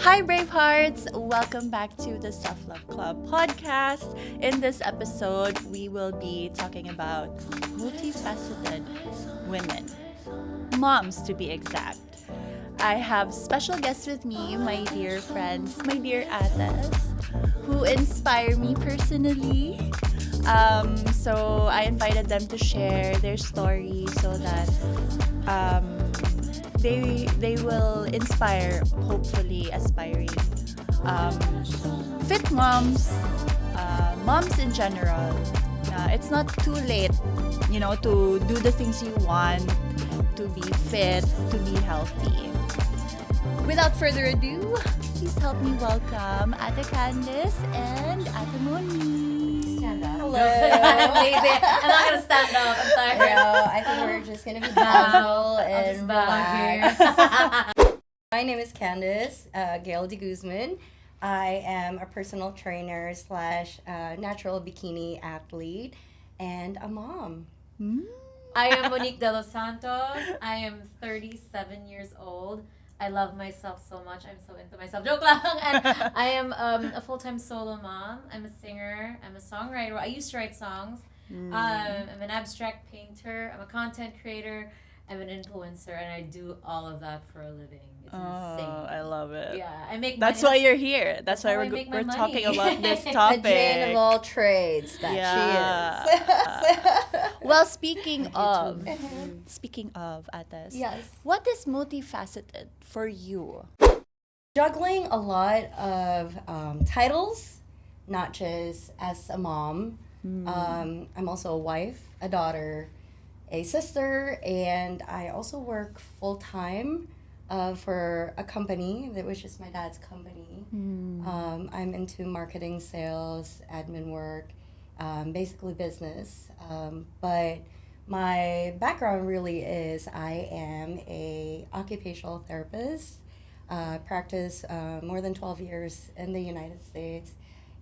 Hi, Bravehearts! Welcome back to the Self Love Club podcast. In this episode, we will be talking about multifaceted women, moms to be exact. I have special guests with me, my dear friends, my dear atas, who inspire me personally. So I invited them to share their story so that um, they will inspire, hopefully aspiring um, fit moms, moms in general. It's not too late, to do the things you want, to be fit, to be healthy. Without further ado, please help me welcome Ate Candice and Ate Moni. Stand up. Hello. I'm lazy. I'm not gonna stand up. I'm sorry. No, I think we're just gonna be casual and relax. My name is Candice Gail de Guzman. I am a personal trainer / natural bikini athlete and a mom. I am Monique De Los Santos. I am 37 years old. I love myself so much. I'm so into myself. Joke lang. And I am a full-time solo mom. I'm a singer. I'm a songwriter. I used to write songs. I'm an abstract painter. I'm a content creator. I'm an influencer, and I do all of that for a living. It's insane. I love it. Yeah, I make. That's money. why you're here. That's why how I make my we're money. talking about this A topic. Jane of all trades that she is. Well, speaking of Atas, Yes. what is multifaceted for you? Juggling a lot of titles, not just as a mom. I'm also a wife, a daughter, a sister, and I also work full-time for a company, which is my dad's company. I'm into marketing, sales, admin work, basically business. But my background really is I am a occupational therapist, practiced more than 12 years in the United States,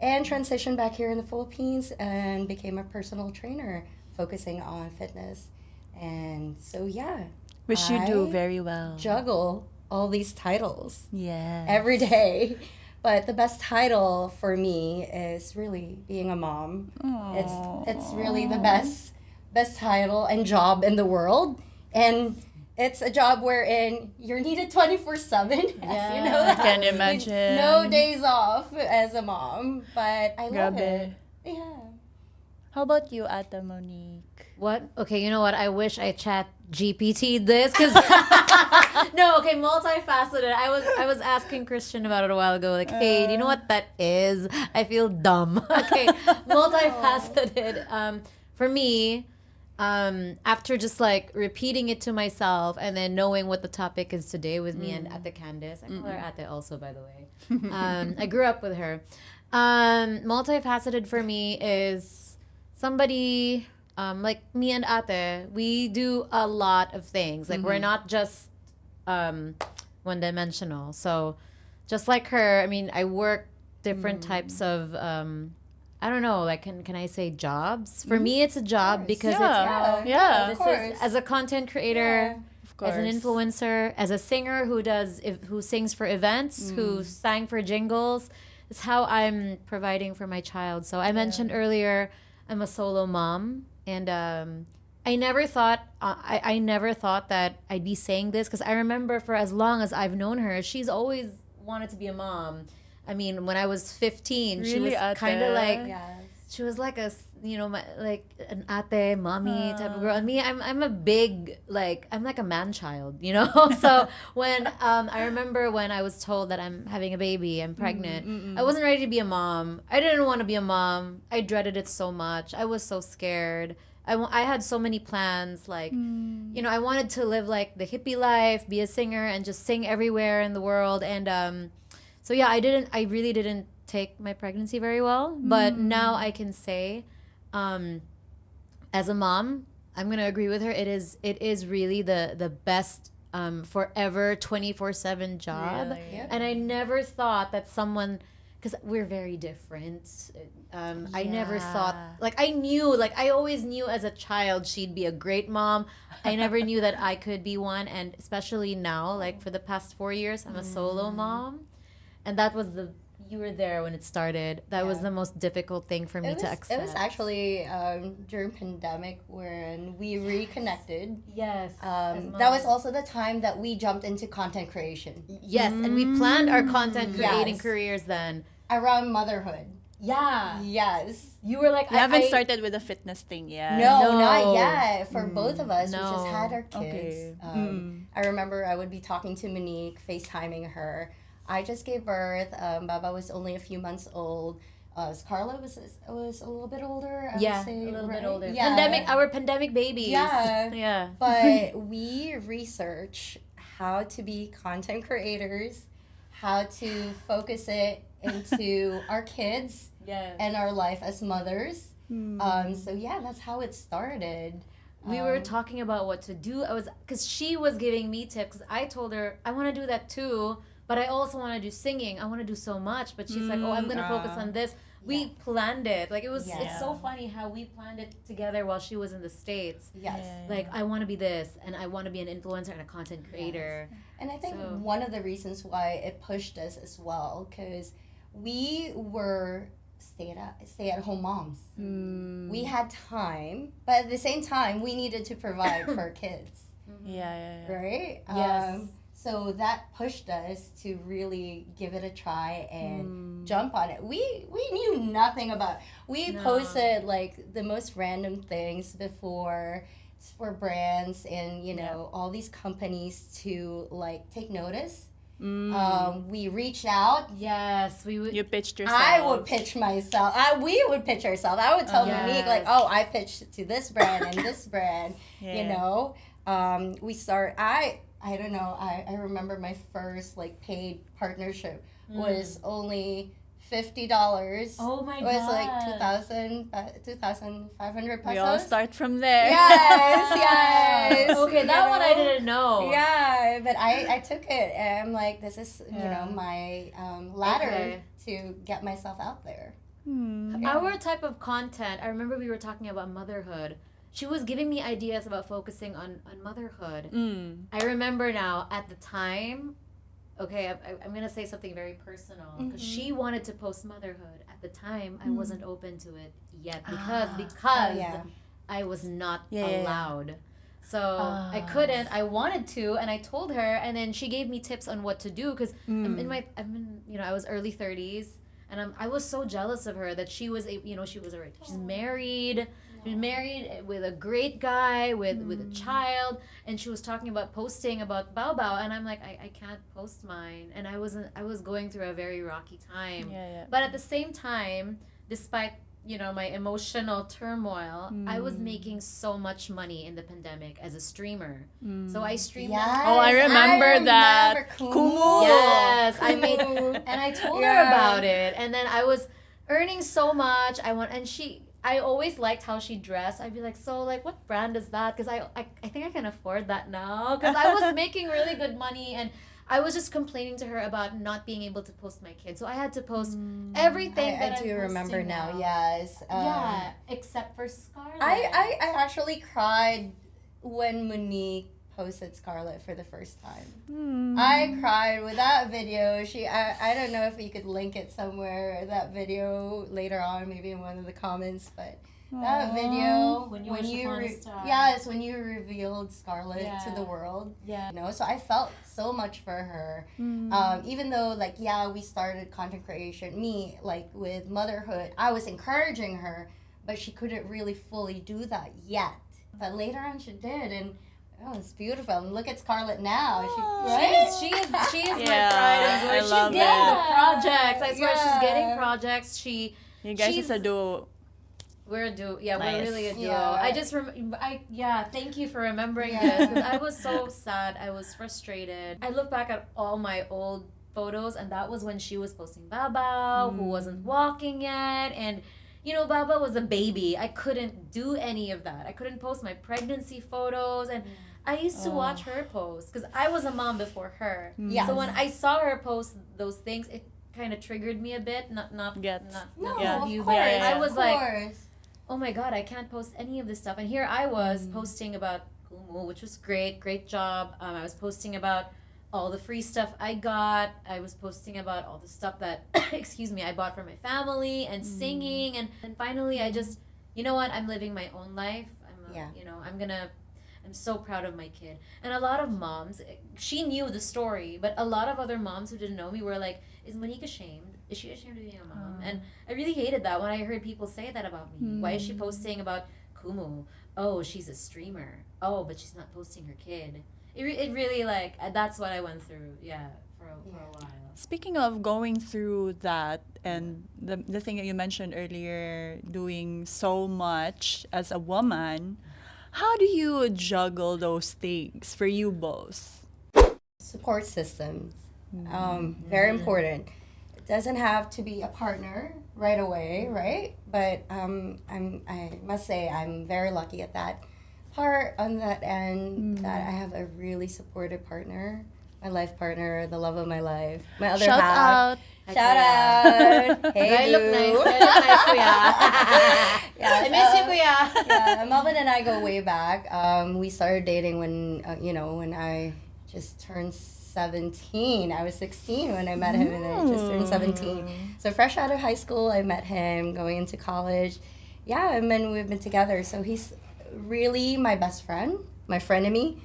and transitioned back here in the Philippines and became a personal trainer focusing on fitness. And so, yeah. Which you do very well. Juggle all these titles Yeah. every day. But the best title for me is really being a mom. It's really the best title and job in the world. And it's a job wherein you're needed 24/7. Yeah. You know that. I can imagine. No days off as a mom, but I love Grabe. it. Yeah. How about you, Ate Monique? What? Okay, you know what? I wish I chat GPT this because no, okay, multifaceted. I was asking Christian about it a while ago. Like, hey, do you know what that is? I feel dumb. Okay, multifaceted. For me, after just like repeating it to myself and then knowing what the topic is today with me and Ate Candice, I call her Ate also, by the way. I grew up with her. Multifaceted for me is somebody. Like me and Ate, we do a lot of things. Like we're not just one-dimensional. So just like her, I mean, I work different types of, I don't know, like can I say jobs? For me, it's a job because it's how, Yeah. Of course. as a content creator, Of as an influencer, as a singer who sings for events, who sang for jingles. It's how I'm providing for my child. So I mentioned earlier, I'm a solo mom. And I never thought that I'd be saying this because I remember for as long as I've known her, she's always wanted to be a mom. I mean, when I was 15, she Really, was kind of like Yes. she was like like an ate, mommy type of girl. And me, I'm a big I'm like a man child, you know. So when I remember when I was told that I'm having a baby, I'm pregnant, I wasn't ready to be a mom. I didn't want to be a mom. I dreaded it so much. I was so scared. I had so many plans, like, I wanted to live like the hippie life, be a singer, and just sing everywhere in the world. And so yeah, I really didn't take my pregnancy very well, but now I can say, as a mom, I'm gonna agree with her. It is really the best forever 24/7 job, Really? Yep. and I never thought that someone because we're very different. I never thought, I always knew as a child she'd be a great mom. I never knew that I could be one. And especially now, like for the past 4 years, I'm a solo mom. and that was you were there when it started. That was the most difficult thing for me to accept. It was actually during pandemic when we reconnected. Yes. That was also the time that we jumped into content creation. Yes, and we planned our content creating Yes. careers then. Around motherhood. Yeah. Yes. You were like, You haven't started with the fitness thing yet. No, No. not yet. For both of us, we No. just had our kids. Okay. I remember I would be talking to Monique, FaceTiming her. I just gave birth. Baba was only a few months old. Scarlett was a little bit older. I would say, a little bit right? older. Yeah. Our pandemic babies. Yeah. Yeah. But we research how to be content creators, how to focus it into our kids Yes. and our life as mothers. So yeah, that's how it started. We were talking about what to do. Because she was giving me tips. I told her, I want to do that too, but I also want to do singing. I want to do so much. But she's like, oh, I'm going to focus on this. We planned it. Like, it's so funny how we planned it together while she was in the States. Yes. Like, I want to be this, and I want to be an influencer and a content creator. And I think So- one of the reasons why it pushed us as well, because we were stay-at-home moms. We had time, but at the same time, we needed to provide for our kids, Yeah. right? Yes. So that pushed us to really give it a try and jump on it. We knew nothing about. We No. posted like the most random things before for brands and all these companies to like take notice. We reached out. Yes, we would. You pitched yourself. I would pitch myself. We would pitch ourselves. I would tell Monique like, Yes. oh, I pitched to this brand and this brand. Yeah. We start. I don't know. I remember my first like paid partnership was only $50. Oh my It was God. like 2,500 pesos. We all start from there. Yes. Okay, that one I didn't know. Yeah, but I took it and I'm like, this is my ladder Okay. to get myself out there. Our type of content, I remember we were talking about motherhood. She was giving me ideas about focusing on motherhood. I remember now, at the time, okay, I'm going to say something very personal. Because she wanted to post motherhood. At the time, I wasn't open to it yet because I was not allowed. So I couldn't. I wanted to, and I told her, and then she gave me tips on what to do. Because I was early 30s, and I was so jealous of her that she was, she's married. She was married with a great guy with a child, and she was talking about posting about Bao Bao, and I'm like, I can't post mine, and I was going through a very rocky time. But at the same time, despite my emotional turmoil, I was making so much money in the pandemic as a streamer. So I streamed. Yes, Oh, I remember that. Kumu. Yes, I made, and I told her about it, and then I was earning so much. I always liked how she dressed. I'd be like, so like, what brand is that? Because I think I can afford that now. Because I was making really good money, and I was just complaining to her about not being able to post my kids. So I had to post everything I that do I'm remember posting now. Yes. Yeah, except for Scarlett. I actually cried when Monique posted Scarlett for the first time. I cried with that video. I don't know if you could link it somewhere, that video later on, maybe in one of the comments, but that video When you were star. yes, when you revealed Scarlett to the world. Yeah. So I felt so much for her. Even though we started content creation, me like with motherhood, I was encouraging her, but she couldn't really fully do that yet. But later on she did, and it's beautiful. And look at Scarlett now. She is my pride and glory. I She's love getting it. the projects. I swear she's getting projects. You guys she's is a duo. We're a duo. Yeah, Nice. we're really a duo. Yeah. I just thank you for remembering Yeah. this, because I was so sad. I was frustrated. I look back at all my old photos, and that was when she was posting Baba, who wasn't walking yet, and Baba was a baby. I couldn't do any of that. I couldn't post my pregnancy photos, and I used to watch her post because I was a mom before her. Yes. So when I saw her post those things, it kind of triggered me a bit. Not No, you, of but course. I was of like, course. oh my god, I can't post any of this stuff. And here I was posting about Kumu, which was great job. I was posting about all the free stuff I got. I was posting about all the stuff that, excuse me, I bought for my family and singing. And finally, I just, you know what? I'm living my own life. You know, I'm so proud of my kid. And a lot of moms, she knew the story, but a lot of other moms who didn't know me were like, is Monique ashamed? Is she ashamed of being a mom? And I really hated that when I heard people say that about me. Why is she posting about Kumu? Oh, she's a streamer. Oh, but she's not posting her kid. It really, like, that's what I went through, for a while. Speaking of going through that and the thing that you mentioned earlier, doing so much as a woman, how do you juggle those things for you both? Support systems, very important. It doesn't have to be a partner right away, right? But I must say I'm very lucky at that part on that end that I have a really supportive partner, my life partner, the love of my life, my other Shout half. out. Shout out. Hey, I look boo. nice. I look nice, kuya. I miss you, kuya. Yeah, Melvin and I go way back. We started dating when when I just turned 17. I was 16 when I met him, and I just turned 17. So fresh out of high school, I met him. Going into college, and then we've been together. So he's really my best friend, my frenemy.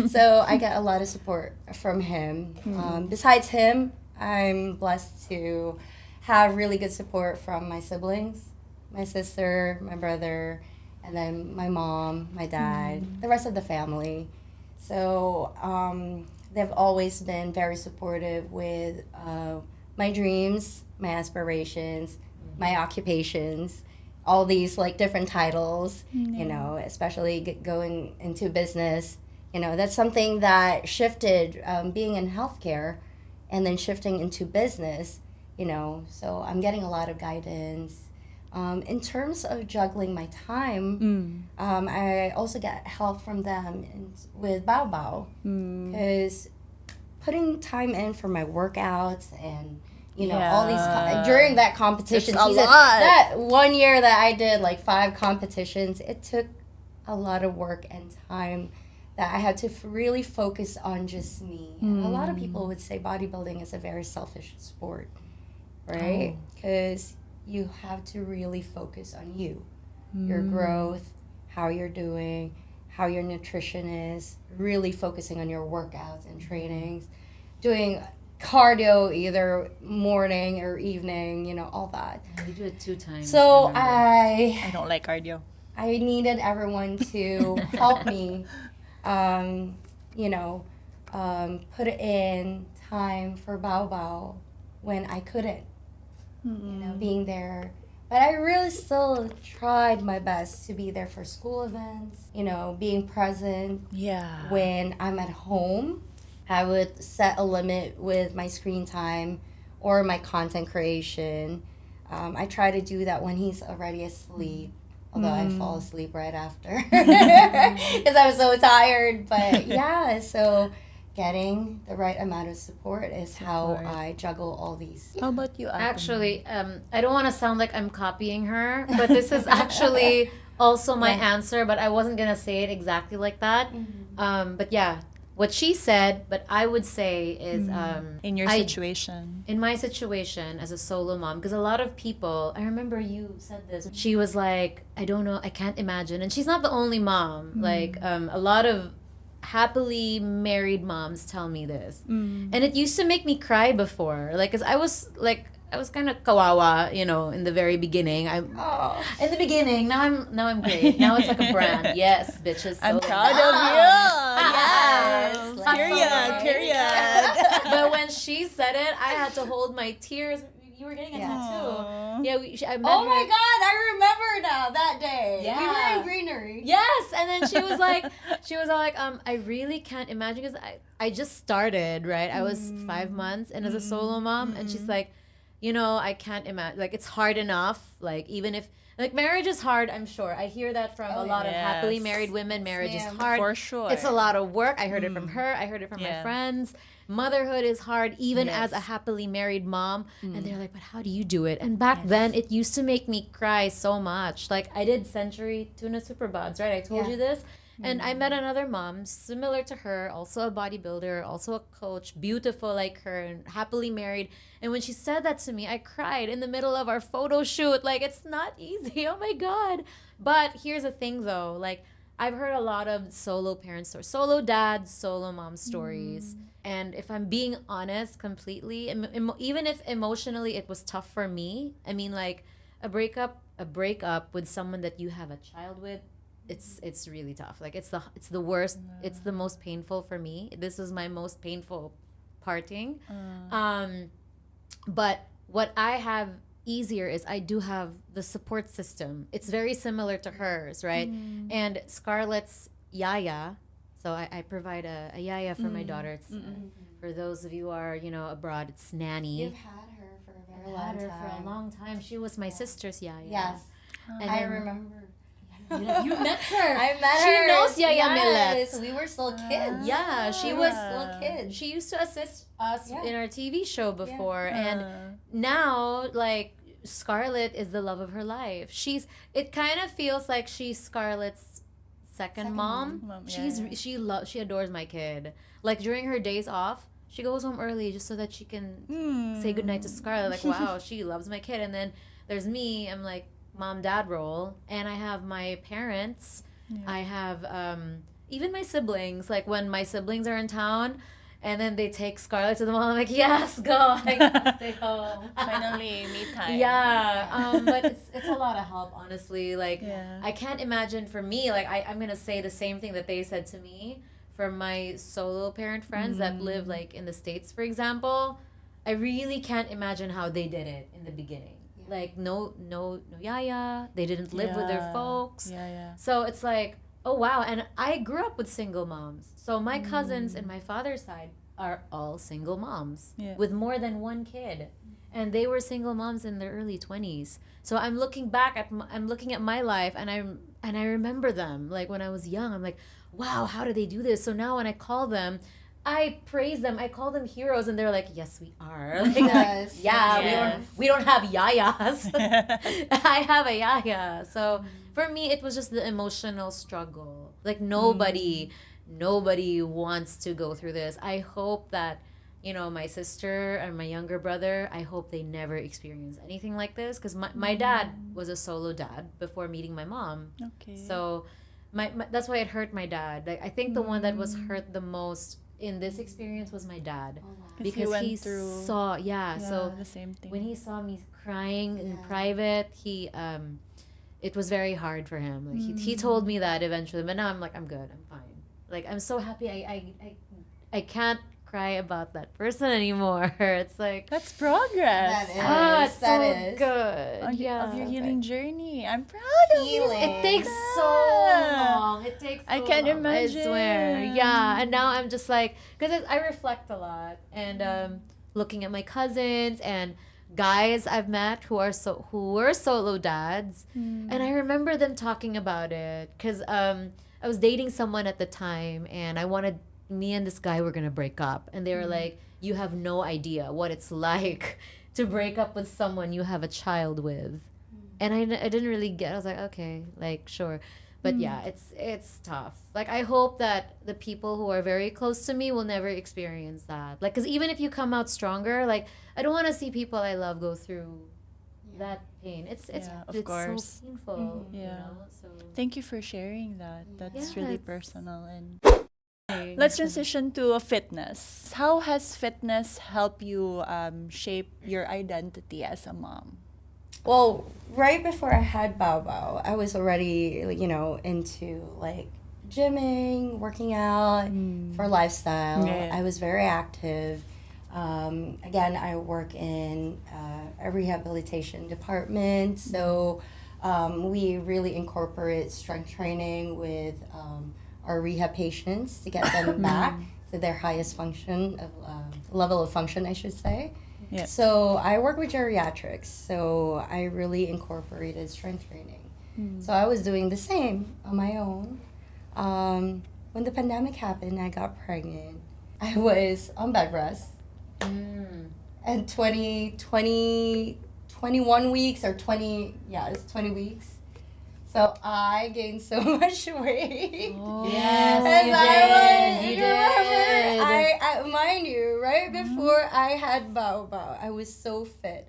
So I get a lot of support from him. Besides him, I'm blessed to have really good support from my siblings, my sister, my brother, and then my mom, my dad, the rest of the family. So they've always been very supportive with my dreams, my aspirations, my occupations, all these like different titles, especially going into business. That's something that shifted, being in healthcare and then shifting into business, so I'm getting a lot of guidance. In terms of juggling my time, I also get help from them with Bao Bao, because putting time in for my workouts and all these during that competition It's a season, lot. that 1 year that I did like 5 competitions, it took a lot of work and time that I had to really focus on just me. And a lot of people would say bodybuilding is a very selfish sport, right? Because you have to really focus on you, your growth, how you're doing, how your nutrition is, really focusing on your workouts and trainings, doing cardio either morning or evening, all that. We do it 2 times. So I don't like cardio. I needed everyone to help me, put in time for Bao Bao when I couldn't, being there. But I really still tried my best to be there for school events, being present. Yeah. When I'm at home, I would set a limit with my screen time or my content creation. I try to do that when he's already asleep, although I fall asleep right after because I'm so tired. But so getting the right amount of support is how I juggle all these. How about you, Ate? Actually, I don't want to sound like I'm copying her, but this is actually also my answer, but I wasn't going to say it exactly like that. But yeah, what she said, but I would say is... in your situation. In my situation as a solo mom, because a lot of people, I remember you said this, she was like, I don't know, I can't imagine. And she's not the only mom. Like, a lot of happily married moms tell me this. And it used to make me cry before. Like, because I was kind of kawawa, in the very beginning. In the beginning. Now I'm great. Now it's like a brand. Yes, bitches. I'm so proud of you. Yes. Yes. Period. But when she said it, I had to hold my tears. You were getting a tattoo. Yeah, I met Oh her. my God, I remember now that day. Yeah. We were in greenery. Yes, and then she was all like, I really can't imagine, because I just started, right? I was 5 months and as a solo mom, and she's like, I can't imagine, like, it's hard enough, like, even if, like, marriage is hard, I'm sure. I hear that from a lot of happily married women. Marriage is hard. For sure. It's a lot of work. I heard it from her. I heard it from my friends. Motherhood is hard, even as a happily married mom. And they're like, but how do you do it? And back then, it used to make me cry so much. Like, I did Century Tuna Super Buds, right? I told you this. And I met another mom similar to her, also a bodybuilder, also a coach, beautiful like her, and happily married. And when she said that to me, I cried in the middle of our photo shoot. Like, it's not easy. Oh my God. But here's the thing though, like, I've heard a lot of solo parents or solo dads, solo mom stories. And if I'm being honest completely, even if emotionally it was tough for me, I mean, like, a breakup with someone that you have a child with, it's really tough. Like, it's the worst. It's the most painful for me. This was my most painful parting. But what I have easier is I do have the support system. It's very similar to hers, right? And Scarlett's yaya. So I provide a yaya for my daughter. It's for those of you who are abroad. It's nanny. You've had her for a very I've long had her time. for a long time. She was my sister's yaya. Yes, And I then- remember. You met her. I met She her. knows Yaya Yes, Millet. we were still kids. Yeah, she We was were still kids. She used to assist us Yeah. in our TV show before, and now like Scarlett is the love of her life. It kind of feels like she's Scarlett's second mom. She adores my kid. Like during her days off, she goes home early just so that she can say goodnight to Scarlett. Like, wow, she loves my kid. And then there's me. I'm like mom dad role, and I have my parents. I have even my siblings. Like when my siblings are in town, and then they take Scarlett to the mall. I'm like, yes, go. I can stay home. Finally, me time. Yeah, but it's a lot of help, honestly. Like, Yeah. I can't imagine for me, like, I'm going to say the same thing that they said to me for my solo parent friends that live, like, in the States, for example. I really can't imagine how they did it in the beginning. Like, no yaya. They didn't live with their folks. Yeah. So it's like, oh, wow. And I grew up with single moms. So my cousins and my father's side are all single moms with more than one kid. And they were single moms in their early 20s. So I'm looking at my life, and I remember them. Like when I was young, I'm like, wow, how do they do this? So now when I call them, I praise them. I call them heroes, and they're like, "Yes, we are." Like, Yes. yeah, Yes. we don't have yayas. I have a yaya. So for me, it was just the emotional struggle. Like nobody wants to go through this. I hope that my sister and my younger brother, I hope they never experience anything like this, because my dad was a solo dad before meeting my mom. Okay. So my that's why it hurt my dad. Like I think the one that was hurt the most in this experience was my dad, because went he through saw so the same thing. when he saw me crying in private, it was very hard for him. Like he told me that eventually, but now I'm like, I'm good, I'm fine. Like I'm so happy I can't cry about that person anymore. It's like That's progress. That is. it's that so is. good. Of Yeah. your healing journey. I'm proud of you. Healing. It takes so long. It takes so I can't long, imagine. I swear. Yeah. And now I'm just like, because I reflect a lot, and looking at my cousins and guys I've met who were solo dads, and I remember them talking about it, because I was dating someone at the time, and me and this guy were gonna break up, and they were like, you have no idea what it's like to break up with someone you have a child with. And I didn't really get. I was like, okay, like sure, but yeah, it's tough. Like I hope that the people who are very close to me will never experience that. Like, because even if you come out stronger, like I don't want to see people I love go through that pain. It's of course. so painful. Yeah. So Thank you for sharing that. That's Yeah, really it's- personal. And let's transition to fitness. How has fitness helped you shape your identity as a mom? Well, right before I had Bao Bao, I was already, into like gymming, working out for lifestyle. Yeah. I was very active. Again, I work in a rehabilitation department, so we really incorporate strength training with our rehab patients to get them back to their highest level of function, I should say. Yeah. So I work with geriatrics, so I really incorporated strength training. So I was doing the same on my own. When the pandemic happened, I got pregnant. I was on bed rest. And 21 weeks or 20, it's 20 weeks. So I gained so much weight. Yes, And you I did. You remember, did. I mind you, right before I had Bao Bao, I was so fit.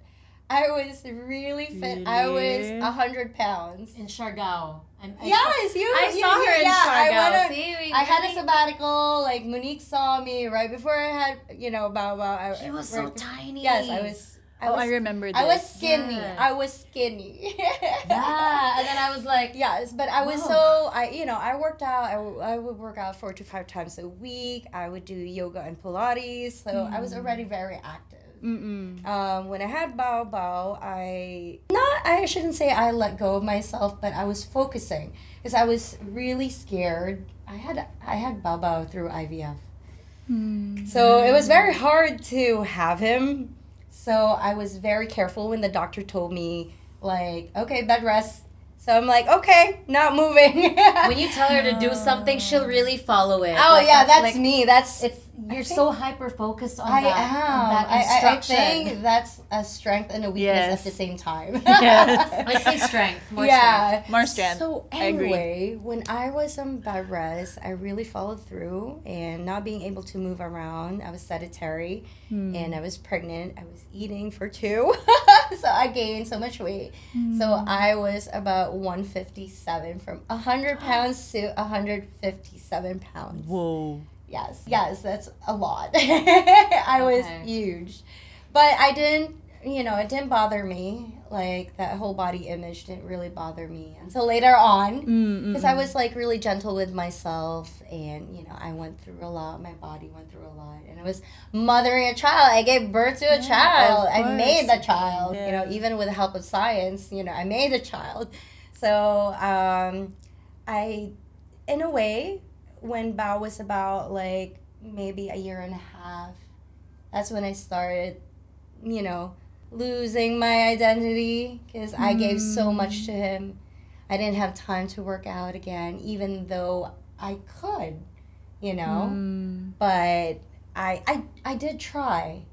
I was really fit. I was Really? 100 pounds. In Siargao. Yes, I saw her in Siargao. See, I had a sabbatical. Like Monique saw me right before I had, Bao Bao. She was so tiny. Yes, I was. I remember I was this. skinny. Yeah. I was skinny. Yeah, and then I was like, Yes, but I was Whoa. I worked out. I would work out 4 to 5 times a week. I would do yoga and Pilates. So I was already very active. Mm-mm. When I had Bao Bao, I shouldn't say I let go of myself, but I was focusing because I was really scared. I had Bao Bao through IVF. So it was very hard to have him. So I was very careful when the doctor told me, like, okay, bed rest. So I'm like, okay, not moving. when you tell her to do something, she'll really follow it. Oh, Like, yeah, that's like, me. That's You're think- so hyper focused on I that. am. On that I instruction. think that's a strength and a weakness Yes. at the same time. Yes. I'd say strength. More Yeah. More strength. So I agree. anyway, when I was on bed rest, I really followed through, and not being able to move around, I was sedentary, and I was pregnant. I was eating for 2, so I gained so much weight. So I was about 157, from 100 pounds to 157 pounds. Whoa. Yes, that's a lot. I was Okay. huge. But I didn't, it didn't bother me. Like, that whole body image didn't really bother me until later on. Because I was, like, really gentle with myself. And, I went through a lot. My body went through a lot. And I was mothering a child. I gave birth to a child. of I made the course. child. Yeah. Even with the help of science, I made the child. So, in a way, when Bao was about like maybe a year and a half, that's when I started, losing my identity because I gave so much to him. I didn't have time to work out again, even though I could, But I did try,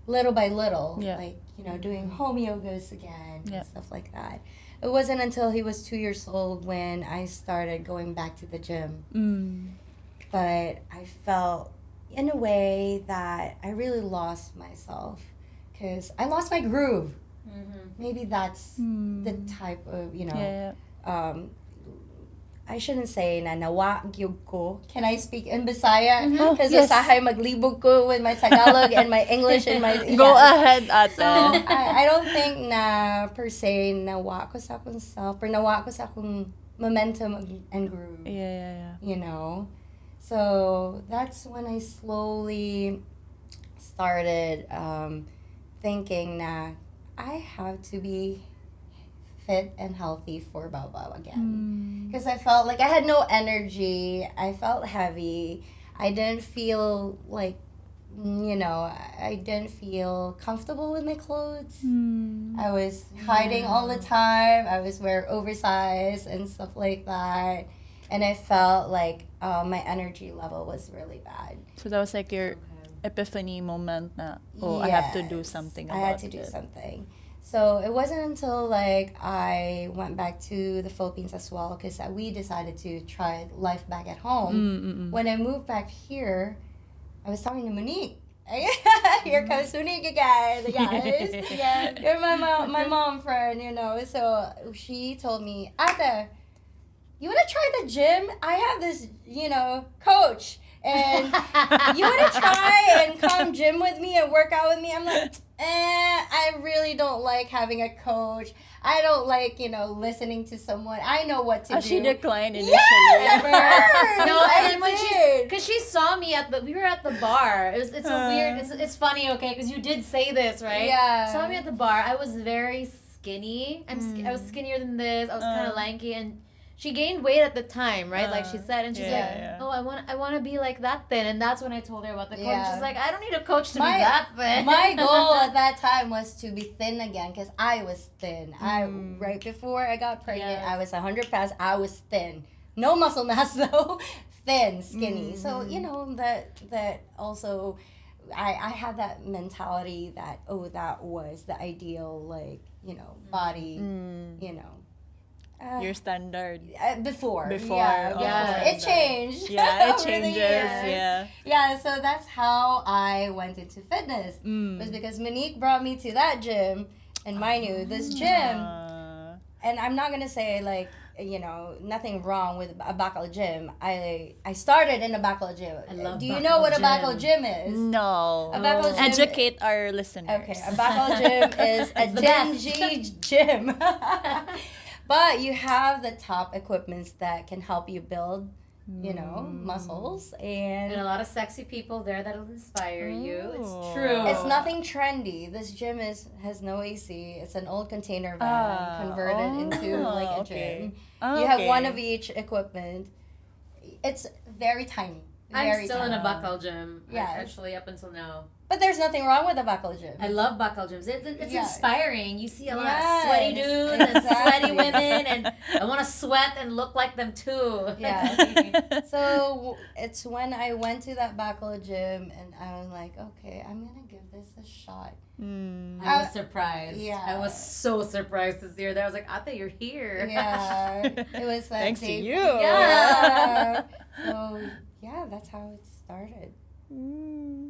little by little, Yeah. like doing home yogas again Yeah. and stuff like that. It wasn't until he was 2 years old when I started going back to the gym. But I felt, in a way, that I really lost myself because I lost my groove. Maybe that's the type of, Yeah. I shouldn't say na nawa gyud ko. Can I speak in Bisaya? Oh, Because yes. usahay maglibog ko with my Tagalog and my English and my... Go yeah. ahead, ate. So, I don't think na per se nawa ko sa akong self or nawa ko sa akong momentum and groove. Yeah. So that's when I slowly started thinking na I have to be fit and healthy for Bao Bao again. Because I felt like I had no energy. I felt heavy. I didn't feel like, I didn't feel comfortable with my clothes. I was hiding all the time. I was wearing oversized and stuff like that. And I felt like my energy level was really bad. So that was like your epiphany moment na, I have to do Yes, something I about had to do it. something. So it wasn't until like I went back to the Philippines as well because we decided to try life back at home. When I moved back here, I was talking to Monique. Here comes Monique again. Yes. Yeah. You're my mom friend, So she told me, Ate, you want to try the gym? I have this, coach. And you want to try and come gym with me and work out with me? I'm like, I really don't like having a coach. I don't like, listening to someone. I know what to do. She declined initially. Yes, at first. No, I and then when did. because she saw me we were at the bar. It's a weird. It's funny, okay? Because you did say this, right? Yeah. Saw me at the bar. I was very skinny. I was skinnier than this. I was kind of lanky, and she gained weight at the time, right? Like she said, and she's like, yeah. "Oh, I want to be like that thin." And that's when I told her about the coach. Yeah. She's like, "I don't need a coach to be that thin." My goal at that time was to be thin again because I was thin. Right before I got pregnant, Yes. I was 100 pounds. I was thin. No muscle mass though. Thin, skinny. So, that also, I had that mentality that, that was the ideal, like, body, Your standard. Before. Before, Yeah, oh, yeah. It changed. Yeah, it over the changes. years. Yeah. Yeah, so that's how I went into fitness. Mm. Was because Monique brought me to that gym, and mind you, this gym, and I'm not gonna say like nothing wrong with a Bacol gym. I started in a Bacol gym. I love Do you Bacol know what a gym. Bacol gym is? No. A Bacol gym. Educate our listeners. Okay, a Bacol gym is a the best. dingy gym. But you have the top equipments that can help you build, muscles. And a lot of sexy people there that'll inspire you. It's Oh. true. It's nothing trendy. This gym has no AC. It's an old container van converted into like a okay. gym. You have one of each equipment. It's very tiny. I'm Very still in tiny. a Bacol gym. Yes. Actually, up until now. But there's nothing wrong with a Bacol gym. I love Bacol gyms. It's Yeah. inspiring. You see a lot of Yes, sweaty dudes and exactly. sweaty women, and I want to sweat and look like them too. Yeah. So it's when I went to that Bacol gym and I was like, okay, I'm gonna give this a shot. I was surprised. Yeah. I was so surprised to see her there. I was like, I thought you're here. Yeah, it was like Thanks to you. Yeah. So yeah, that's how it started.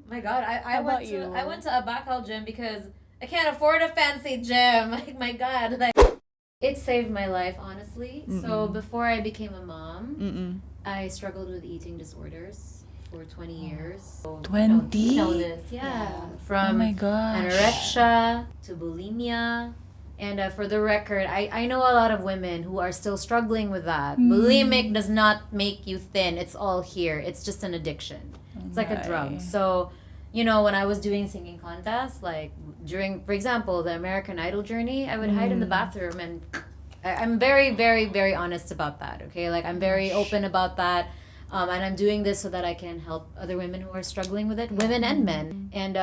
My God, I How went about to you? I went to a Bacol gym because I can't afford a fancy gym. Like my God, like it saved my life honestly. So before I became a mom, I struggled with eating disorders for 20 years. So, 20? you know this, yeah. Oh From my gosh. anorexia to bulimia. And for the record, I know a lot of women who are still struggling with that. Bulimic does not make you thin. It's all here. It's just an addiction. It's like a drug. Right. So, when I was doing singing contests, like during, for example, the American Idol journey, I would hide in the bathroom, and I'm very, very, very honest about that. Okay, like I'm very open about that. And I'm doing this so that I can help other women who are struggling with it, women and men. And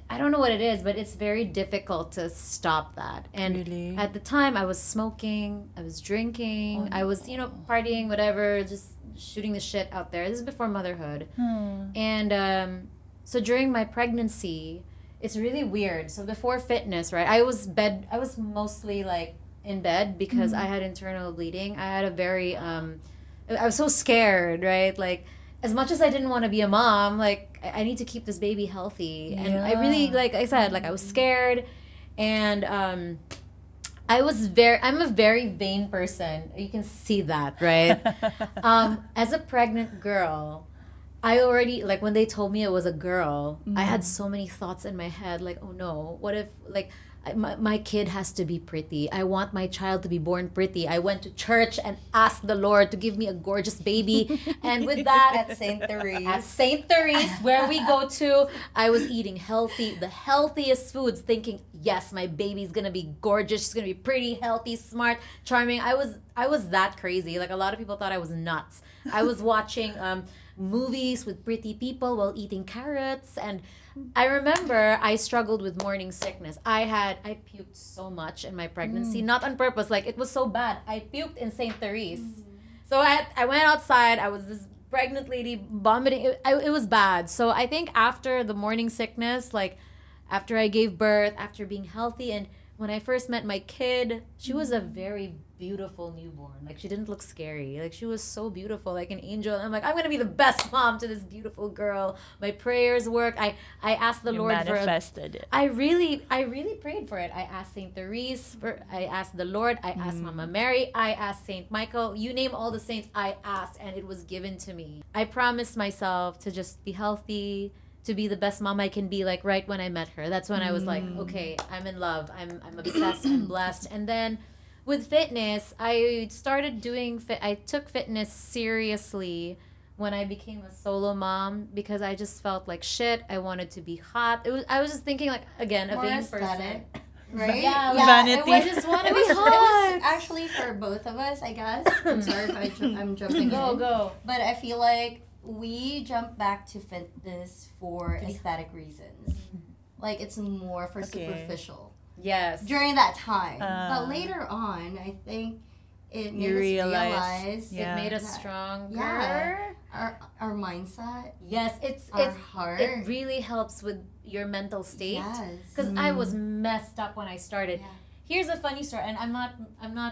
I don't know what it is, but it's very difficult to stop that. And Really? at the time, I was smoking, I was drinking, I was, partying, whatever, just shooting the shit out there. This is before motherhood. And so during my pregnancy, it's really weird. So before fitness, right, I was mostly like in bed because I had internal bleeding. I had a very, I was so scared, right? Like, as much as I didn't want to be a mom, like I need to keep this baby healthy. And I really, like I said, like I was scared. And I'm a very vain person. You can see that, right? As a pregnant girl, I already, like when they told me it was a girl, I had so many thoughts in my head, like, oh no, what if, like, my kid has to be pretty. I want my child to be born pretty. I went to church and asked the Lord to give me a gorgeous baby. And with that, At St. Therese. at St. Therese, where we go to, I was eating healthy, the healthiest foods, thinking, yes, my baby's gonna be gorgeous. She's gonna be pretty, healthy, smart, charming. I was that crazy. Like a lot of people thought I was nuts. I was watching movies with pretty people while eating carrots. And I remember I struggled with morning sickness. I puked so much in my pregnancy, not on purpose. Like it was so bad. I puked in St. Therese. So I went outside. I was this pregnant lady vomiting. It was bad. So I think after the morning sickness, like after I gave birth, after being healthy, and when I first met my kid, she was a very beautiful newborn. Like she didn't look scary. Like she was so beautiful, like an angel. And I'm like, I'm gonna be the best mom to this beautiful girl. My prayers worked. I asked the You Lord manifested it. I really prayed for it. I asked Saint Therese, I asked the Lord, I asked Mama Mary, I asked Saint Michael. You name all the saints, I asked, and it was given to me. I promised myself to just be healthy, to be the best mom I can be, like right when I met her. That's when I was like, okay, I'm in love. I'm obsessed, I'm blessed. And then with fitness, I started doing I took fitness seriously when I became a solo mom because I just felt like shit. I wanted to be hot. I was just thinking like, again, a More vain aesthetic, person. right? Yeah, vanity. I just want to be It was hot. actually for both of us, I guess. I'm sorry if I'm jumping in. Go. But I feel like we jump back to fitness for aesthetic reasons. Like it's more for superficial Yes. during that time. But later on, I think it made You us realize, realize yeah. It made us that- stronger. Yeah. our mindset, Yes, it's our heart. it really helps with your mental state. Yes. Because I was messed up when I started. Yeah. here's a funny story, and I'm not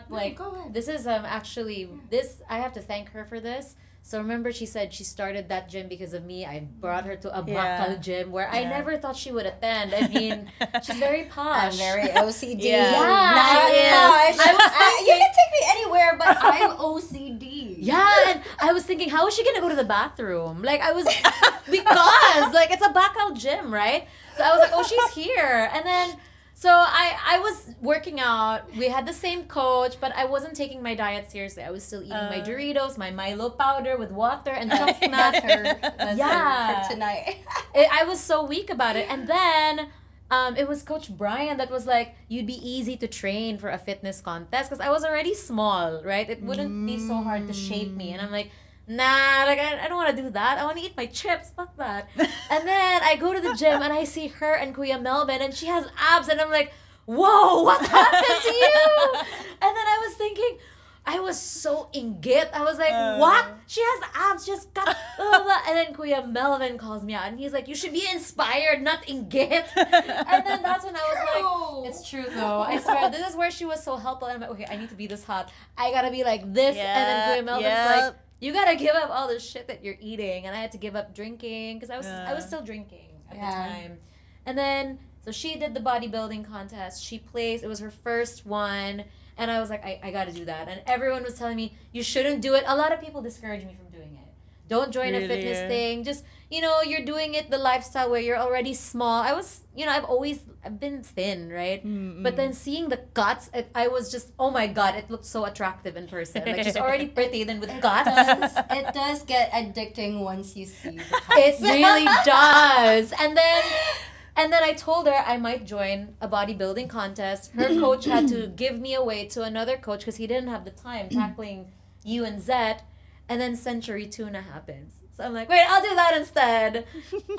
like, go ahead. this is actually this, I have to thank her for this. So remember, she said she started that gym because of me. I brought her to a bakal gym where I never thought she would attend. I mean, she's very posh. I'm very OCD. Yeah. Not She is. posh. I was You can take me anywhere, but I'm OCD. Yeah, and I was thinking, how is she gonna go to the bathroom? Like, I was, because, like, it's a bakal gym, right? So I was like, oh, she's here. And then, so I was working out. We had the same coach, but I wasn't taking my diet seriously. I was still eating my Doritos, my Milo powder with water and chocolate. That's her. That's Yeah. her kryptonite. I was so weak about it. And then it was Coach Brian that was like, you'd be easy to train for a fitness contest because I was already small, right? It wouldn't be so hard to shape me. And I'm like, nah, like I don't want to do that. I want to eat my chips. Fuck that. And then I go to the gym and I see her and Kuya Melvin and she has abs and I'm like, whoa, what happened to you? And then I was thinking, I was so inggit. I was like, what? She has abs, just got blah, blah, blah. And then Kuya Melvin calls me out and he's like, you should be inspired, not inggit. And then that's when I was like, it's true though. I swear, this is where she was so helpful. And I'm like, okay, I need to be this hot. I gotta be like this. And then Kuya Melvin's like, you gotta give up all the shit that you're eating. And I had to give up drinking because I was still drinking at the time. And then, so she did the bodybuilding contest. She placed, it was her first one. And I was like, I gotta do that. And everyone was telling me, you shouldn't do it. A lot of people discouraged me from doing it. Don't join a fitness thing. Just, you're doing it the lifestyle where you're already small. I was, I've been thin, right? Mm-hmm. But then seeing the guts, I was just, oh my God, it looked so attractive in person. Like, she's already pretty, then with guts. It does get addicting once you see the guts. It really does. And then I told her I might join a bodybuilding contest. Her coach had to give me away to another coach because he didn't have the time tackling you and Zet. And then Century Tuna happens. So I'm like, wait, I'll do that instead.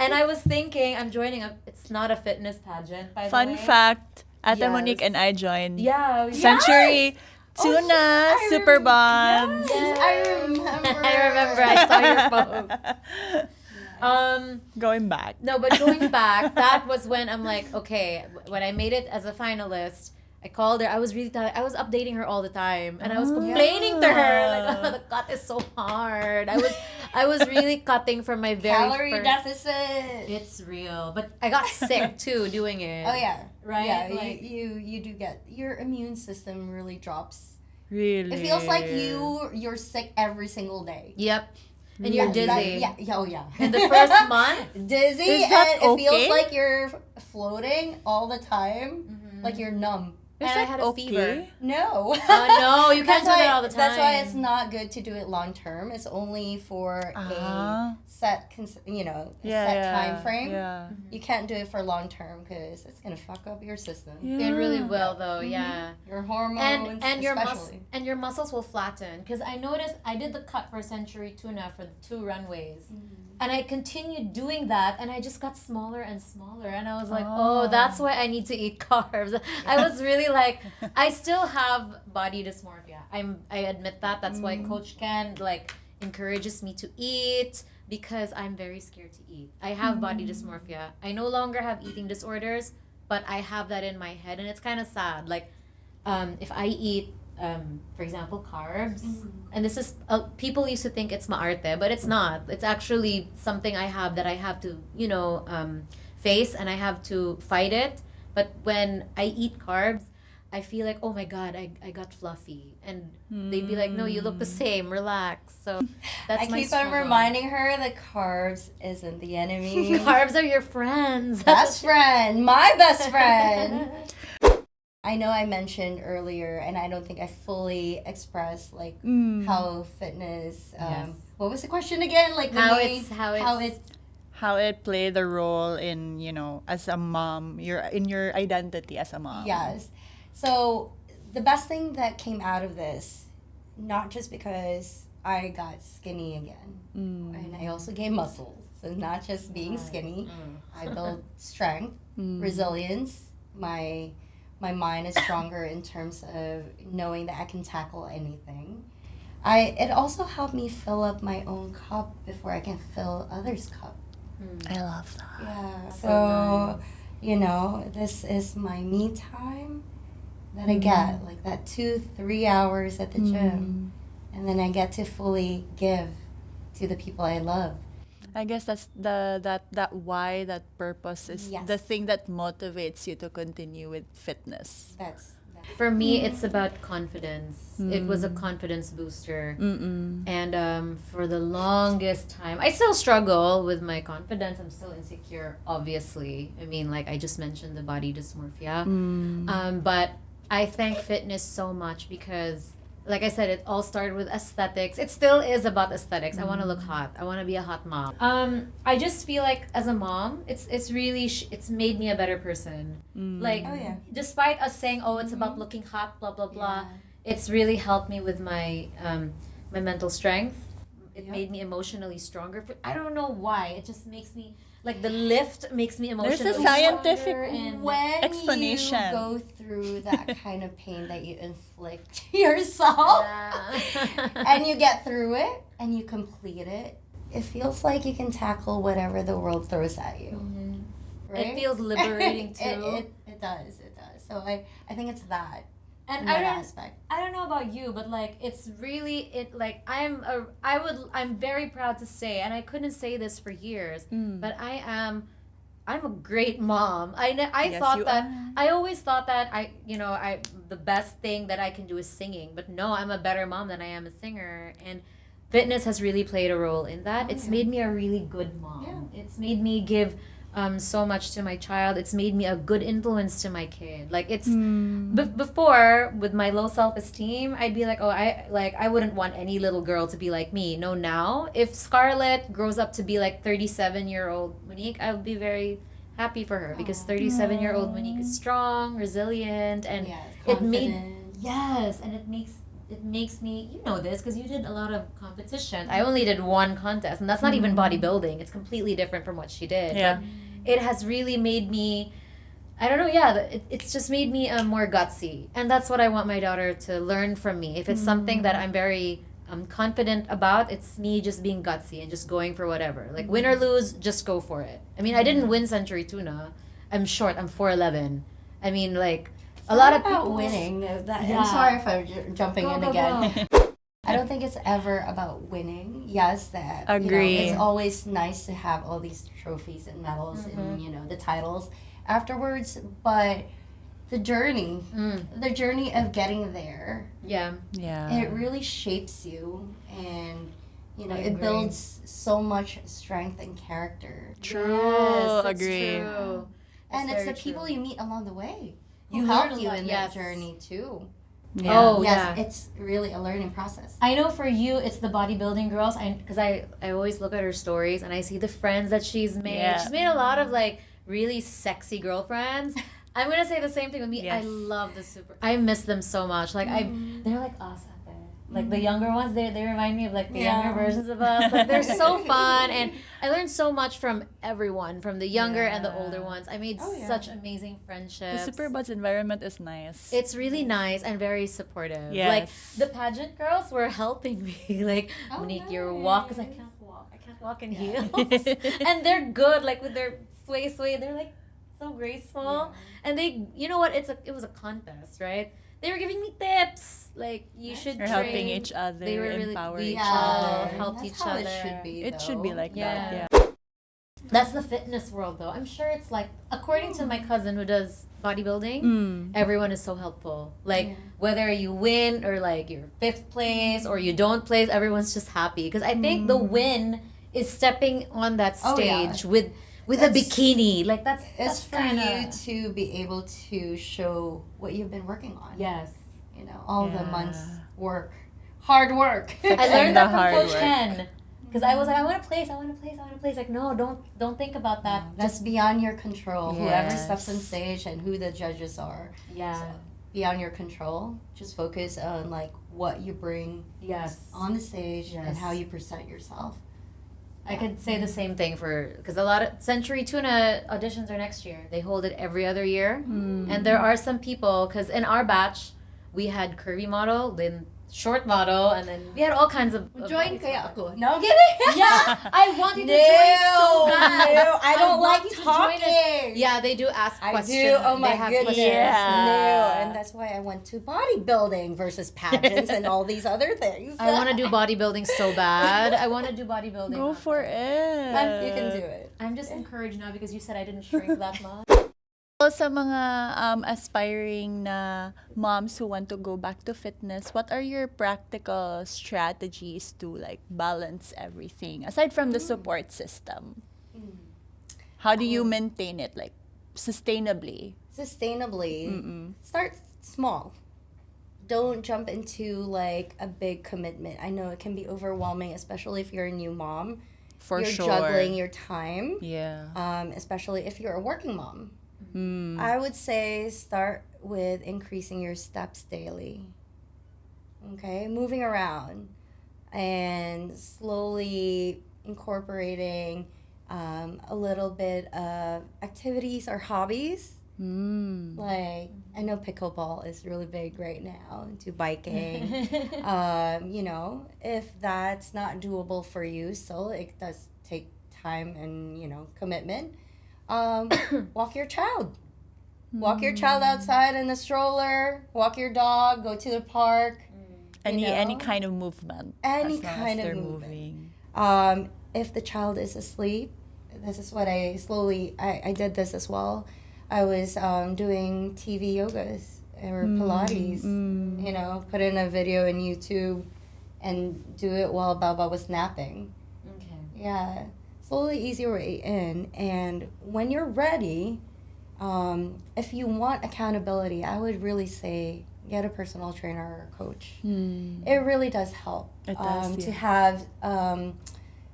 And I was thinking, I'm joining it's not a fitness pageant, by the way. Fun fact, Ate Monique and I joined Yes! Century Tuna Super Bonds. Yes, I remember. I remember, I saw your post. Going back. No, but going back, that was when I'm like, okay, when I made it as a finalist, I called her. I was really tired. I was updating her all the time, and I was complaining to her like, "Oh, the cut is so hard." I was really cutting from my very calorie deficit. It's real, but I got sick too doing it. Oh yeah, right. Yeah, like, you do get your immune system really drops. Really, it feels like you're sick every single day. Yep. And you're dizzy. Oh yeah. In the first month, dizzy, is that and okay? it feels like you're floating all the time, like you're numb. Is and that I had a fever. No. No, you can't do that all the time. That's why it's not good to do it long term. It's only for a set, set time frame. Yeah. You can't do it for long term because it's gonna fuck up your system. It really will, though. Yeah. Your hormones, and your muscles will flatten. Because I noticed I did the cut for Century Tuna for the 2 runways. And I continued doing that, and I just got smaller and smaller. And I was like, oh, that's why I need to eat carbs. I was really like, I still have body dysmorphia. I admit that. That's why Coach Ken encourages me to eat, because I'm very scared to eat. I have body dysmorphia. I no longer have eating disorders, but I have that in my head, and it's kind of sad. Like, if I eat, for example, carbs, and this is people used to think it's maarte, but it's not. It's actually something I have that I have to face, and I have to fight it. But when I eat carbs, I feel like, oh my God, I got fluffy, and they'd be like, no, you look the same, relax. So that's my I keep struggle. on reminding her that carbs isn't the enemy. Carbs are your friends. Best friend, my best friend. I know I mentioned earlier, and I don't think I fully expressed how fitness. What was the question again? Like how it played a role in as a mom, in your identity as a mom. Yes. So the best thing that came out of this, not just because I got skinny again, and I also gained muscles. So not just being skinny, I built strength, resilience. My mind is stronger in terms of knowing that I can tackle anything. It also helped me fill up my own cup before I can fill others' cup. I love that. Yeah. So, this is my me time. that I get, like that 2-3 hours at the gym, and then I get to fully give to the people I love. I guess that's that why, that purpose is Yes. the thing that motivates you to continue with fitness. That's For me, it's about confidence. It was a confidence booster. And for the longest time, I still struggle with my confidence. I'm still insecure, obviously. I mean, like I just mentioned the body dysmorphia. But I thank fitness so much because, like I said, it all started with aesthetics. It still is about aesthetics. I want to look hot. I want to be a hot mom. I just feel like as a mom, it's really it's made me a better person. Like, Oh, yeah. despite us saying, oh, it's about looking hot, blah blah blah, it's really helped me with my my mental strength. It made me emotionally stronger. I don't know why. It just makes me, like, the lift makes me There's emotionally a scientific stronger. And when explanation. you go through that kind of pain that you inflict yourself, and you get through it and you complete it, it feels like you can tackle whatever the world throws at you. Right? It feels liberating too. It does. So I think it's that. And that I don't aspect. I don't know about you, but like it's really I'm very proud to say, and I couldn't say this for years, but I'm a great mom. I Yes, thought you that are. I always thought that the best thing that I can do is singing, but no, I'm a better mom than I am a singer, and fitness has really played a role in that. It's made me a really good mom. It's made me give so much to my child. It's made me a good influence to my kid. Like it's before, with my low self-esteem, I'd be like, oh, I wouldn't want any little girl to be like me. No, now if Scarlett grows up to be like 37-year-old Monique, I would be very happy for her, because 37-year-old Monique is strong, resilient, and it made and it makes me, you know this because you did a lot of competitions. I only did one contest, and that's not even bodybuilding. It's completely different from what she did. Yeah. But it has really made me, I don't know, it's just made me more gutsy. And that's what I want my daughter to learn from me. If it's something that I'm very confident about, it's me just being gutsy and just going for whatever. Like, win or lose, just go for it. I mean, I didn't win Century Tuna. I'm short. I'm 4'11". I mean, like, a lot of people winning. I'm Yeah. sorry if I'm jumping in Go, again. go. I don't think it's ever about winning. Yes, that Agree. it's always nice to have all these trophies and medals and the titles afterwards, but the journey of getting there, Yeah. it really shapes you, and I it agree. builds so much strength and character. True. Yes, that's Agree. true. And That's it's the very people true. you meet along the way You who learn help a you lot, in yes. that journey too. Yeah. Oh, Yes, yeah. it's really a learning process. I know for you, it's the bodybuilding girls. Because I always look at her stories and I see the friends that she's made. Yeah. She's made a lot of like really sexy girlfriends. I'm gonna say the same thing with me. Yes. I love the super. I miss them so much. Like they're like us out there. Like the younger ones, they remind me of like the younger versions of us. Like they're so fun, and I learned so much from everyone, from the younger and the older ones. I made such amazing The friendships. Superbuds environment is nice. It's really nice and very supportive. Yes. Like the pageant girls were helping me. Like, Monique, your walk, because I can't walk. I can't walk in heels. And they're good. Like with their sway, they're like so graceful. And they, you know what? It was a contest, right? They were giving me tips. Like, you should You're train. helping each other, They were really, empowering we each all other. helped That's each how other. it should be. It should be like Yeah. that. Yeah. That's the fitness world, though. I'm sure it's like, according to my cousin who does bodybuilding, everyone is so helpful. Like, whether you win or like you're 5th place or you don't place, everyone's just happy. Because I think the win is stepping on that Oh, yeah. stage with a That's- bikini. Like, that's It's for kinda, you to be able to show what you've been working on. Yes. All the months hard work. I And learned the that from hard Coach work. Ken. Because I was like, I want to place. Like, no, don't think about that. That's beyond your control. Whoever Yes. steps on stage and who the judges are. Yeah. So, beyond your control. Just focus on like what you bring Yes. on the stage and Yes. how you present yourself. I could say the same thing because a lot of Century Tuna auditions are next year. They hold it every other year. And there are some people, because in our batch, we had curvy model, then short model, and then we had all kinds of Join body kaya types. ako. No, I'm kidding. Yeah, I wanted to No, join so bad. no, I don't like wanted to join it. talking. Yeah, they do ask I questions. do. Oh They my have goodness. questions. Yeah. No, and that's why I went to bodybuilding versus pageants and all these other things. I want to do bodybuilding so bad. I want to do bodybuilding. Go for it. You can do it. I'm just encouraged now because you said I didn't shrink that much. Sa mga aspiring na moms who want to go back to fitness, what are your practical strategies to like balance everything aside from the support system? How do you maintain it like sustainably? Sustainably, start small. Don't jump into like a big commitment. I know it can be overwhelming, especially if you're a new mom. For you're sure. juggling your time, Yeah. especially if you're a working mom. I would say start with increasing your steps daily. Okay, moving around and slowly incorporating a little bit of activities or hobbies. Like, I know pickleball is really big right now, into biking. You know, if that's not doable for you, still, it does take time and, you know, commitment. Walk your child. Walk your child outside in the stroller. Walk your dog. Go to the park. Any kind of movement. Any as long kind as of they're movement. moving. If the child is asleep, this is what I did this as well. I was doing TV yogas or Pilates. You know, put in a video in YouTube and do it while Baba was napping. Okay. Yeah, slowly ease your way in. And when you're ready, if you want accountability, I would really say get a personal trainer or a coach. It really does help. It does, to yeah. have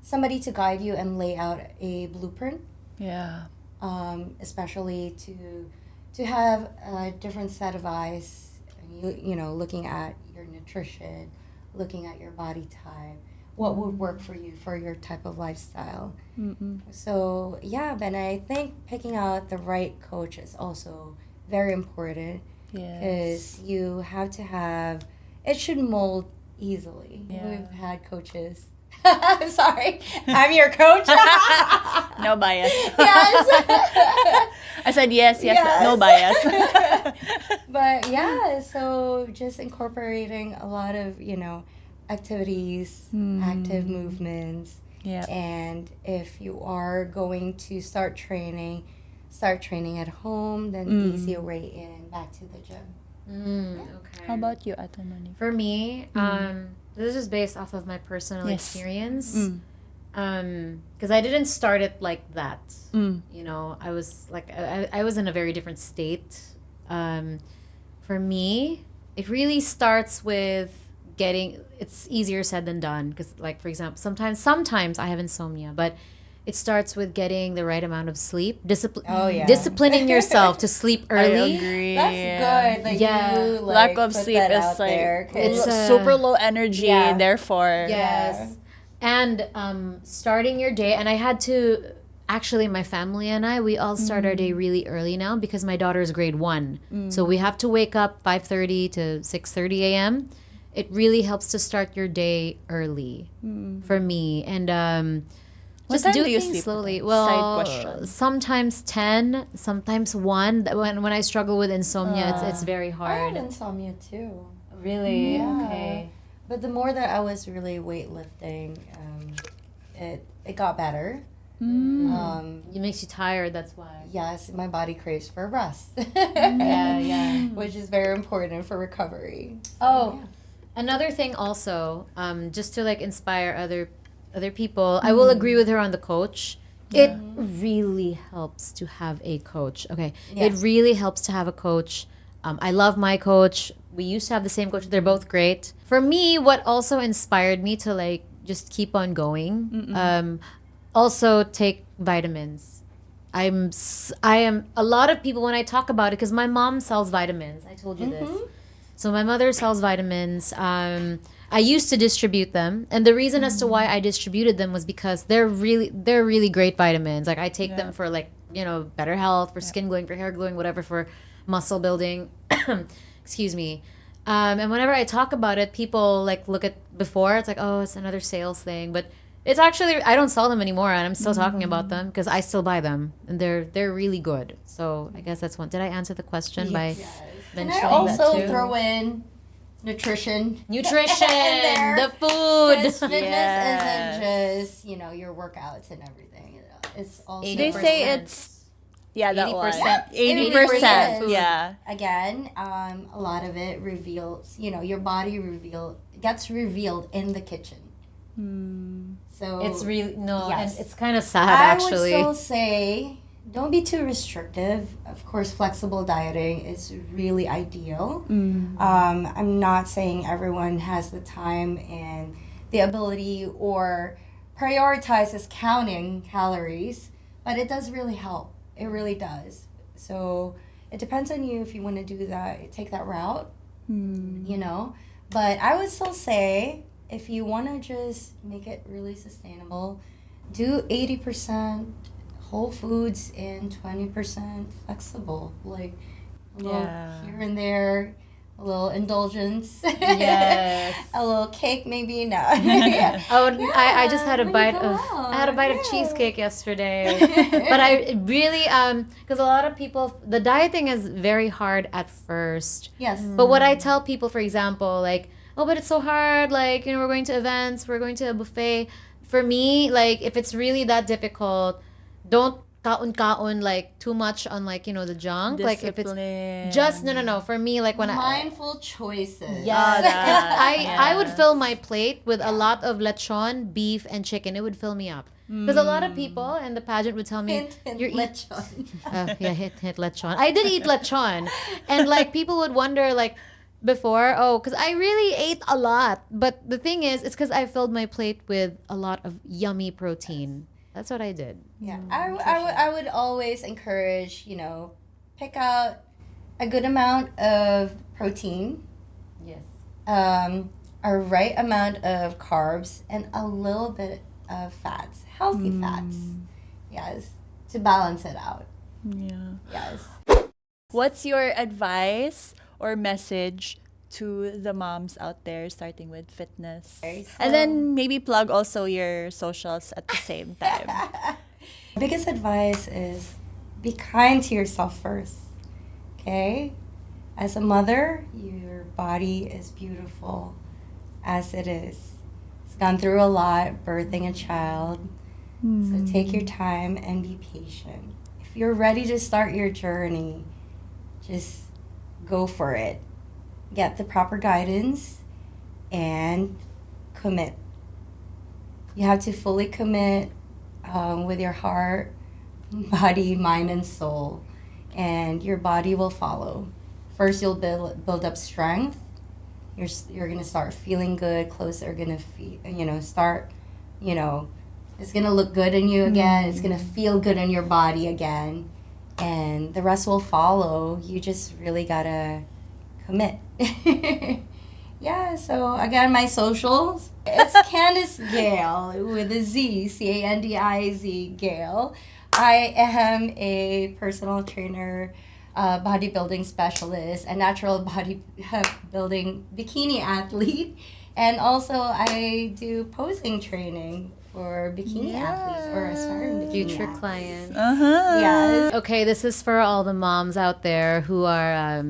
somebody to guide you and lay out a blueprint, Yeah. especially to have a different set of eyes. You know, looking at your nutrition, looking at your body type, what would work for you for your type of lifestyle. So yeah, but I think picking out the right coach is also very important Yes. because you have to have it should mold easily. Yeah. We've had coaches. I'm sorry, I'm your coach. No bias. Yes. I said yes, Yes. but no bias. But yeah, so just incorporating a lot of, you know, activities, active movements. Yeah. And if you are going to start training at home, then ease your way in back to the gym. Okay. How about you, Ate Moni? For me, this is based off of my personal Yes. experience. Because I didn't start it like that. You know, I was like, I was in a very different state. For me, it really starts with it's easier said than done. Because, like, for example, sometimes I have insomnia, but it starts with getting the right amount of sleep. Oh, yeah. Disciplining yourself to sleep I early. agree. That's good that Yeah. you Lack of put sleep that is out like there, 'cause- It's super low energy, Yeah. therefore. Yes. And starting your day, and I had to actually, my family and I, we all start our day really early now because my daughter is grade 1. So we have to wake up 5:30 to 6:30 a.m. It really helps to start your day early for me. And What just time do do you things sleep? slowly. Side Well, question. sometimes 10, sometimes 1. When I struggle with insomnia, it's very I have hard. insomnia too. Really? Yeah. Okay. But the more that I was really weightlifting, it got better. It makes you tired, that's why. Yes, my body craves for rest. Yeah. Which is very important for recovery. Oh, another thing also, just to like inspire other people, I will agree with her on the coach. It really helps to have a coach. Okay, it Yes. really helps to have a coach. I love my coach. We used to have the same coach. They're both great. For me, what also inspired me to like just keep on going, also take vitamins. I am a lot of people when I talk about it, because my mom sells vitamins. I told you this. So my mother sells vitamins. I used to distribute them, and the reason as to why I distributed them was because they're really great vitamins. Like I take them for like, you know, better health, for skin glowing, for hair glowing, whatever, for muscle building. Excuse me. And whenever I talk about it, people like look at before. It's like, oh, it's another sales thing, but it's actually I don't sell them anymore, and I'm still talking about them because I still buy them, and they're really good. So I guess that's one. Did I answer the question by Can mentioning I also that too? throw in nutrition? Nutrition, there? the food. Because fitness Yes. isn't just, your workouts and everything. It's also... They say it's that 80%. 80%. Food. Yeah. Again, a lot of it reveals, your body gets revealed in the kitchen. So It's really Yes. and it's kind of sad I actually. would still say don't be too restrictive. Of course, flexible dieting is really ideal. I'm not saying everyone has the time and the ability or prioritizes counting calories, but it does really help. It really does. So it depends on you if you want to do that, take that route, But I would still say if you want to just make it really sustainable, do 80% whole foods and 20% flexible. Like a little here and there, a little indulgence. Yes. A little cake maybe. No. I just had a when you bite go of out, I had a bite of cheesecake yesterday. But I really because a lot of people the dieting is very hard at first. Yes. But what I tell people, for example, like, oh, but it's so hard. Like, we're going to events, we're going to a buffet. For me, like, if it's really that difficult, don't kaon like too much on like the junk. Like if it's just no. For me, like when Mindful choices. Yes. that. I would fill my plate with a lot of lechon, beef, and chicken. It would fill me up. Because a lot of people in the pageant would tell me, Hint, you're lechon. hit lechon. I did eat lechon. And like people would wonder like before, because I really ate a lot. But the thing is, it's because I filled my plate with a lot of yummy protein. That's what I did. Yeah, I would always encourage, pick out a good amount of protein, Yes. a right amount of carbs, and a little bit of fats, healthy fats. Yes, to balance it out. Yeah. Yes. What's your advice or message to the moms out there starting with fitness? Okay, And then maybe plug also your socials at the same time. Biggest advice is be kind to yourself first. Okay? As a mother, your body is beautiful as it is. It's gone through a lot, birthing a child. So take your time and be patient. If you're ready to start your journey, just go for it. Get the proper guidance and commit. You have to fully commit with your heart, body, mind, and soul, and your body will follow. First, you'll build up strength. You're gonna start feeling good. Clothes are gonna start. It's gonna look good in you again. It's gonna feel good in your body again, and the rest will follow. You just really gotta commit. Yeah, so again, my socials, it's Candice Gale with a Z, Candiz Gale. I am a personal trainer, bodybuilding specialist, a natural bodybuilding bikini athlete, and also I do posing training for bikini athletes or aspiring bikini Future athletes. client. Yes. Okay, this is for all the moms out there who are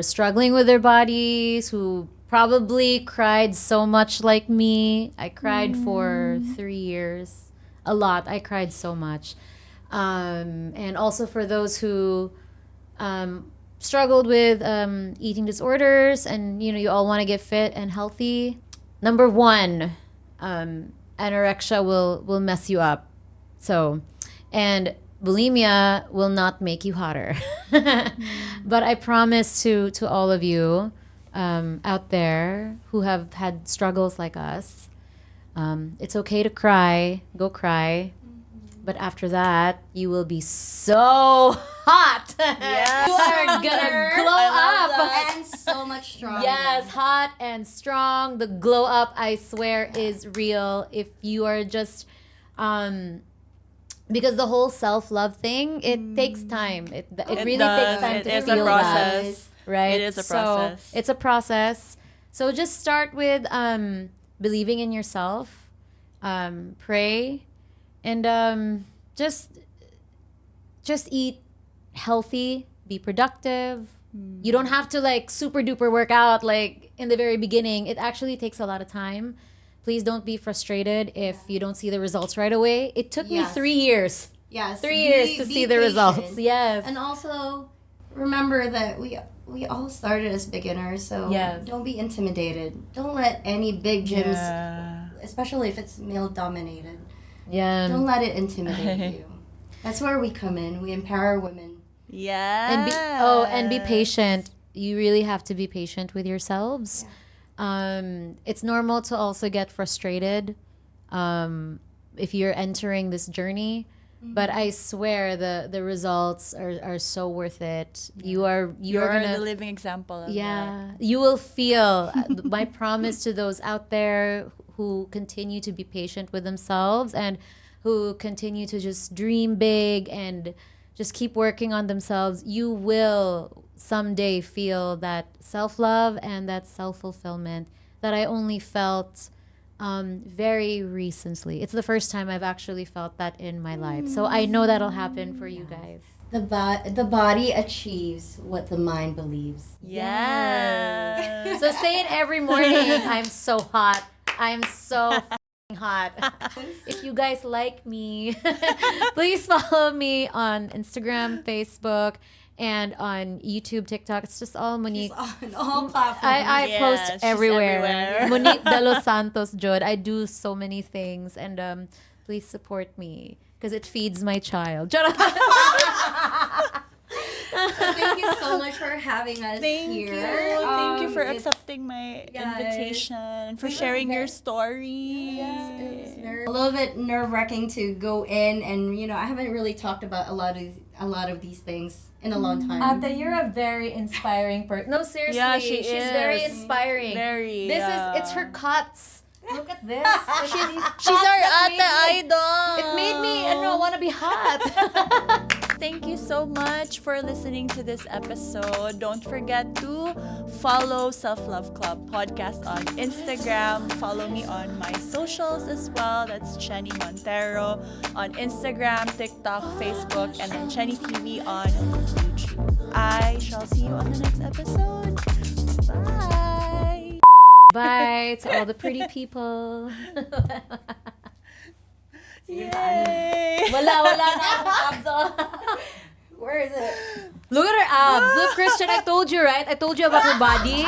struggling with their bodies, who probably cried so much like me. I cried for 3 years. A lot. I cried so much. And also for those who struggled with eating disorders and, you all want to get fit and healthy. Number 1, anorexia will mess you up. So, and bulimia will not make you hotter. But I promise to all of you out there who have had struggles like us, it's okay to cry. Go cry. But after that, you will be so hot. Yes. You are gonna glow up. And so much stronger. Yes, hot and strong. The glow up, I swear, is real. If you are just, because the whole self-love thing, it takes time. It really does. takes time It to is a feel process. that. right? It is a So process. it's a process. So just start with believing in yourself, pray, and just eat healthy, be productive. You don't have to like super duper work out like in the very beginning. It actually takes a lot of time. Please don't be frustrated if you don't see the results right away. It took me Yes. 3 years. Yes. 3 years to be see the patient. results. Yes. And also remember that we all started as beginners, so Yes. don't be intimidated. Don't let any big gyms, Yeah. especially if it's male dominated, Yeah. don't let it intimidate you. That's where we come in. We empower women. Yeah. And be patient. You really have to be patient with yourselves. It's normal to also get frustrated if you're entering this journey. But I swear the results are so worth it. You're You're gonna the living example of that. yeah, you will feel my promise to those out there who continue to be patient with themselves and who continue to just dream big and just keep working on themselves. You will someday feel that self-love and that self-fulfillment that I only felt very recently. It's the first time I've actually felt that in my life. So I know that'll happen for you guys. The body achieves what the mind believes. Yeah. So say it every morning. I'm so hot. I'm so f***ing hot. If you guys like me, please follow me on Instagram, Facebook, and on YouTube, TikTok. It's just all Monique. On all platforms. I Yeah, post she's everywhere. everywhere. Monique de los Santos Jod. I do so many things, and please support me because it feeds my child. Thank you so much for having us Thank here. you. Thank you for It's- accepting my Yes. invitation, for We were sharing your very- story. a little bit nerve-wracking to go in, and I haven't really talked about a lot of these things in a long time. Ate, you're a very inspiring person. No, seriously. Yeah, she she's is. very inspiring. Very. It's her cuts. Look at this. She's our ate It idol. made me want to be hot. Thank you so much for listening to this episode. Don't forget to follow Self Love Club podcast on Instagram. Follow me on my socials as well. That's Chennie Montero on Instagram, TikTok, Facebook, and then Chennie TV on YouTube. I shall see you on the next episode. Bye. Bye to all the pretty people. Yay! Wala na akong abs. Where is it? Look at her abs. Look, Christian, I told you, right? I told you about her body.